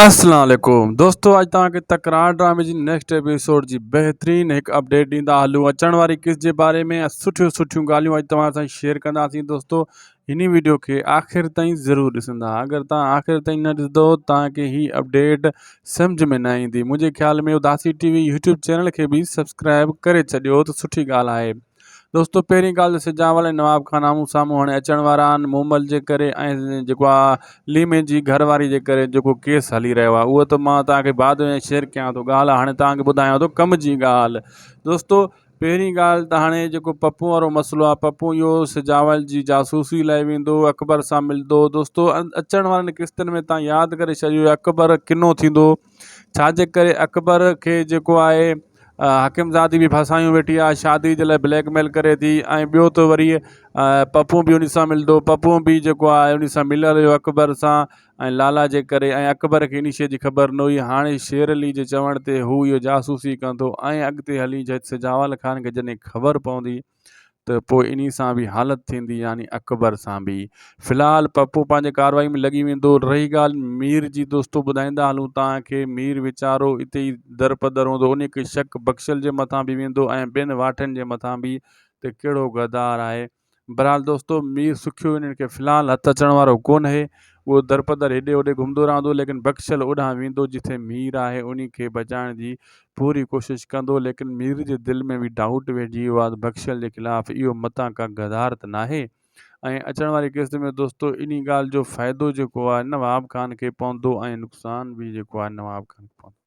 अस्सलाम वालेकुम दोस्तों, अॼु तव्हांखे तकरार ड्रामे जी नेक्स्ट एपिसोड जी बहितरीन हिकु अपडेट ॾींदा हलूं। अचण वारी किस्त जे बारे में सुठियूं सुठियूं ॻाल्हियूं अॼु तव्हां सां शेयर कंदासीं। दोस्तों, हिन वीडियो खे आख़िर ताईं ज़रूरु ॾिसंदा। अगरि तव्हां आख़िर ताईं न ॾिसंदो तव्हांखे ही अपडेट सम्झ में न ईंदी। मुंहिंजे ख्याल में उदासी टीवी यूट्यूब चैनल खे बि सब्सक्राइब करे छॾियो त सुठी ॻाल्हि आहे। दोस्तों, पहिरीं ॻाल्हि त सिजावल ऐं नवाब खान आम्हूं साम्हूं हाणे अचण वारा आहिनि मूमल जे करे ऐं जेको आहे लीमे जी घरवारी जे करे जेको केस हली रहियो आहे, उहो त मां तव्हांखे बाद में शेयर कयां थो। ॻाल्हि हाणे तव्हांखे ॿुधायां थो कम जी ॻाल्हि। दोस्तों, पहिरीं ॻाल्हि त हाणे जेको पप्पू वारो मसइलो आहे, पप्पू इहो सिजावल जी जासूसी लाइ वेंदो, अकबर सां मिलंदो। दोस्तों, अचण वारनि किस्तनि में तव्हां यादि करे छॾियो अकबर किनो थींदो, छाजे करे अकबर खे जेको आहे हकीमज़ादी बि फसायूं वेठी आहे, शादी जे लाइ ब्लैकमेल करे थी। ऐं ॿियो त वरी पप्पू बि उन सां मिलंदो, पप्पू बि जेको आहे उन सां मिलियल हुयो अकबर सां ऐं लाला जे करे। ऐं अकबर खे इन शइ जी ख़बर न हुई। हाणे शेर अली जे चवण ते हू इहो जासूसी कंदो ऐं अॻिते हली सिजावल ख़ान खे जॾहिं ख़बर पवंदी त पोइ इन सां बि हालत थींदी, यानी अकबर सां बि। फ़िलहालु पप्पू पंहिंजे कार्रवाई में लॻी वेंदो। रही ॻाल्हि मीर जी, दोस्तों ॿुधाईंदा हलूं तव्हांखे, मीर वीचारो हिते ई दर पदर हूंदो, उन खे शक बख़्शल जे मथां बि वेंदो ऐं ॿियनि वाठनि जे मथां बि त कहिड़ो गदार आहे। बहरहाल दोस्तों, मीर सुखियो इन्हनि खे फ़िलहालु हथु अचण वारो कोन आहे। उहो दर पदर हेॾे होॾे घुमंदो रहंदो, लेकिन बख़्शल ओॾां वेंदो जिथे मीर आहे, उन खे बचाइण जी पूरी कोशिशि कंदो। लेकिन मीर जे दिलि में बि डाउट वेहिजी वियो आहे बख़्शल जे ख़िलाफ़ु इहो मतां का गदार त नाहे। ऐं अचण वारी किस्त में दोस्तों इन ॻाल्हि जो फ़ाइदो जेको आहे नवाब खान खे पवंदो ऐं नुक़सानु बि जेको आहे नवाब खान खे पवंदो।